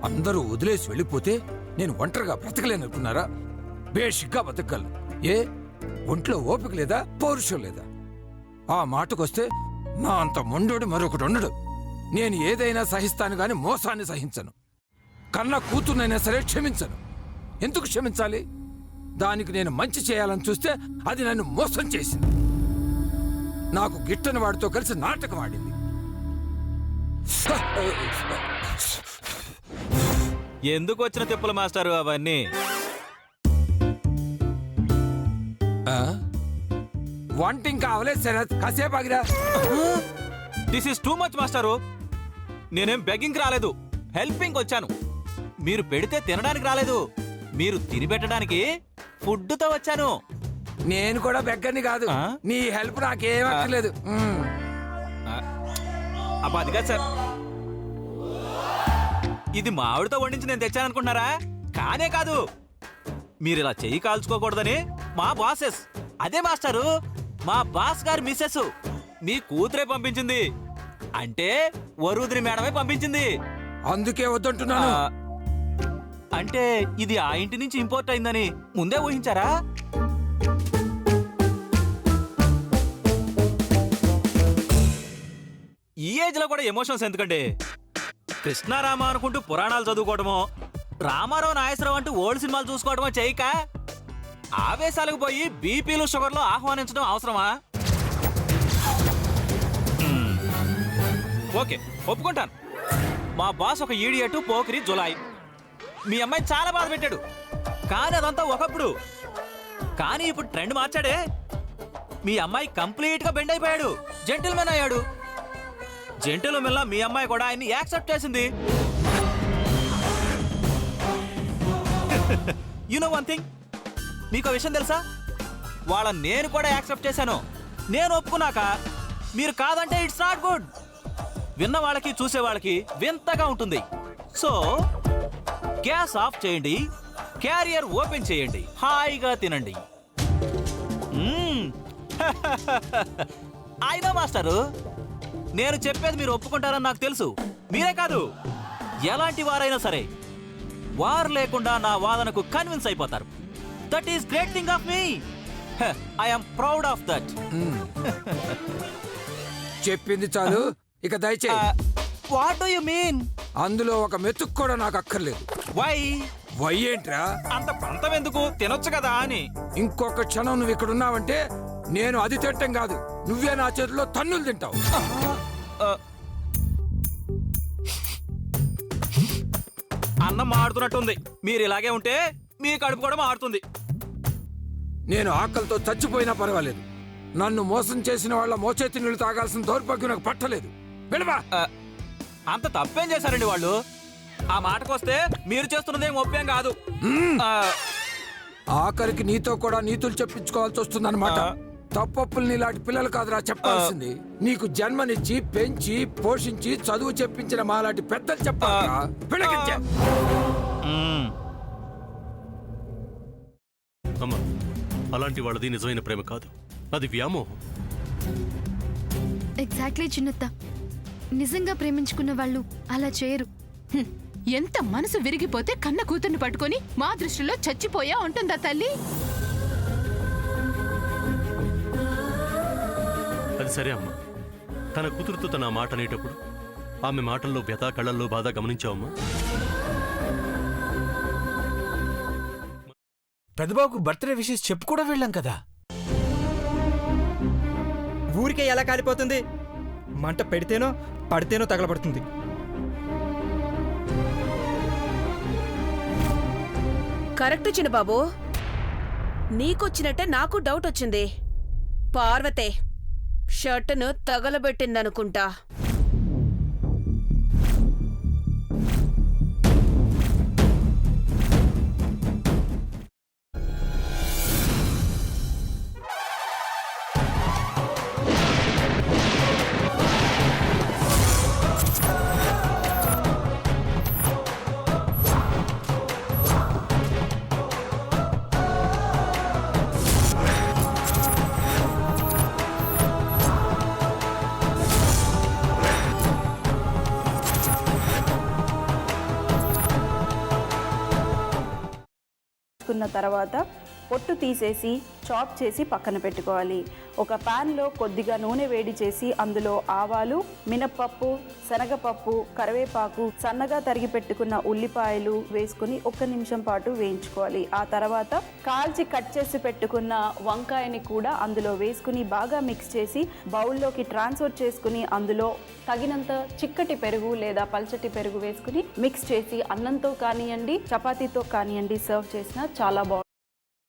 అందరూ వదిలేసి వెళ్ళిపోతే నేను ఒంటరిగా బ్రతకలేననుకున్నారా? బేషిగ్గా బతకగలను. ఏ ఒంట్లో ఓపిక లేదా, పౌరుషం లేదా? ఆ మాటకొస్తే నా అంత మొండోడు మరొకటి ఉండడు. నేను ఏదైనా సహిస్తాను గాని మోసాన్ని సహించను. కన్న కూతుర్నైనా సరే క్షమించను. ఎందుకు క్షమించాలి? దానికి నేను మంచి చేయాలని చూస్తే అది నన్ను మోసం చేసింది. నాకు గిట్టని వాడితో కలిసి నాటకం ఆడింది. ఎందుకు వచ్చిన తిప్పులు మాస్టారు అవన్నీ? వంట ఇంకా అవలేదు శరత్, కాసేపు ఆగిరా. దిస్ ఈస్ టూ మచ్ మాస్టారు. నేనేం బెగ్గింగ్ రాలేదు, హెల్పింగ్ వచ్చాను. మీరు పెడితే తినడానికి రాలేదు, మీరు తిని పెట్టడానికి ఫుడ్తో వచ్చాను. నేను కూడా బెగ్గర్ని కాదు. నీ హెల్ప్ నాకేం అక్కర్లేదు. అబ్బా అది కాదు సార్, ఇది మా ఆవిడతో వండించి నేను తెచ్చాననుకుంటున్నారా? కానే కాదు, మీరు ఇలా చెయ్యి కాల్చుకోకూడదని మా బాసెస్, అదే మాస్టారు మా బాస్ గారి మిస్సెస్ మీ కూతురే పంపించింది. అంటే వరుదిని మేడమే పంపించింది. అందుకే వద్దంటున్నాను. అంటే ఇది ఆ ఇంటి నుంచి ఇంపోర్ట్ అయిందని ముందే ఊహించారా? ఈ ఏజ్ లో కూడా ఎమోషన్స్ ఎందుకండి? కృష్ణారామ అనుకుంటూ పురాణాలు చదువుకోవడమో, రామారావు నాగేశ్వరరావు అంటూ ఓల్డ్ సినిమాలు చూసుకోవడమో చేయక ఆవేశాలకు పోయి బీపీలు షుగర్లు ఆహ్వానించడం అవసరమా? ఓకే, ఒప్పుకుంటాను. మా బాస్ ఒక ఈడియట్, పోకిరి, జులాయి. మీ అమ్మాయి చాలా బాధ పెట్టాడు. కానీ అదంతా ఒకప్పుడు. కానీ ఇప్పుడు ట్రెండ్ మార్చాడే. మీ అమ్మాయి కంప్లీట్ గా బెండ్ అయిపోయాడు, జెంటిల్మెన్ అయ్యాడు. జెంటిల్మెన్ లా మీ అమ్మాయి కూడా ఆయన్ని యాక్సెప్ట్ చేసింది. యు నో వన్ థింగ్, మీకు విషయం తెలుసా? వాళ్ళని నేను కూడా యాక్సెప్ట్ చేశాను. నేను ఒప్పుకున్నాక మీరు కాదంటే ఇట్స్ నాట్ గుడ్. విన్న వాళ్ళకి చూసే వాళ్ళకి వింతగా ఉంటుంది. సో గ్యాస్ ఆఫ్ చేయండి, క్యారియర్ ఓపెన్ చేయండి, హాయిగా తినండి. అయినా మాస్టరు, నేను చెప్పేది మీరు ఒప్పుకుంటారని నాకు తెలుసు. మీరే కాదు, ఎలాంటి వారైనా సరే వారు లేకుండా నా వాదనకు కన్విన్స్ అయిపోతారు. That is great thing of me. I am proud of that. చెప్పింది చాలు, ఇక దయచేయి. What do you mean? అందులో ఒక మెతుకు కూడా నాకు అక్కర్లేదు. వై? వై ఏంట్రా? అంత పంతం ఎందుకు? తినొచ్చు కదా అని. ఇంకొక క్షణం నువ్వు ఇక్కడ ఉన్నావంటే నేను అది తింటాం కాదు, నువ్వే నా చేతిలో తన్నులు తింటావు. అన్నం మాడుతున్నట్టుంది. మీరు ఇలాగే ఉంటే మీ కడుపు కూడా మాడుతుంది. నేను ఆకలితో చచ్చిపోయినా పర్వాలేదు, నన్ను మోసం చేసిన వాళ్ళ మోచేతి నీళ్లు తాగాల్సిన దౌర్భాగ్యం నాకు పట్టలేదు. వెళ్ళవా? అంత తప్పేం చేశారండి వాళ్ళు? ఆ మాటకొస్తే మీరు చేస్తున్నదేం ఒప్పేం కాదు. ఆఖరికి నీతో కూడా నీతులు చెప్పించుకోవాల్సి వస్తుందన్నమాట. తప్పప్పులు నీలాంటి పిల్లలు కాదురా చెప్పాల్సింది. నీకు జన్మనిచ్చి పెంచి పోషించి చదువు చెప్పించిన మాలాంటి పెద్దలు చెప్పాలా? అమ్మా, అలాంటి వాళ్ళది నిజమైన ప్రేమ కాదు, అది వ్యామోహం. ఎగ్జాక్ట్లీ చిన్నత్త, నిజంగా ప్రేమించుకున్న వాళ్ళు అలా చేయరు. ఎంత మనసు విరిగిపోతే కన్న కూతుర్ని పట్టుకొని మా దృష్టిలో చచ్చిపోయా ఉంటుందా తల్లి? అది సరే అమ్మా, తన కూతురుతో తన మాట అనేటప్పుడు ఆమె మాటల్లో వ్యథ, కళ్ళల్లో బాధ గమనించావమ్మా? పెద్దబాబుకు బర్త్డే విషెస్ చెప్పు కూడా వెళ్ళాం కదా. ఊరికే ఎలా కాలిపోతుంది? మంట పెడితేనో పడితేనో తగలబడుతుంది. కరెక్ట్ చిన్నబాబు, నీకొచ్చినట్టే నాకు డౌట్ వచ్చింది. పార్వతే షర్టును తగలబెట్టిందనుకుంటా. వేసుకున్న తర్వాత పొట్టు తీసేసి చాప్ చేసి పక్కన పెట్టుకోవాలి. ఒక ప్యాన్లో కొద్దిగా నూనె వేడి చేసి అందులో ఆవాలు, మినప్పప్పు, శనగపప్పు, కరివేపాకు, సన్నగా తరిగి పెట్టుకున్న ఉల్లిపాయలు వేసుకుని 1 నిమిషం పాటు వేయించుకోవాలి. ఆ తర్వాత కాల్చి కట్ చేసి పెట్టుకున్న వంకాయని కూడా అందులో వేసుకుని బాగా మిక్స్ చేసి బౌల్లోకి ట్రాన్స్ఫర్ చేసుకుని అందులో తగినంత చిక్కటి పెరుగు లేదా పల్చటి పెరుగు వేసుకుని మిక్స్ చేసి అన్నంతో కానివ్వండి, చపాతీతో కానివ్వండి సర్వ్ చేసినా చాలా బాగుంటుంది.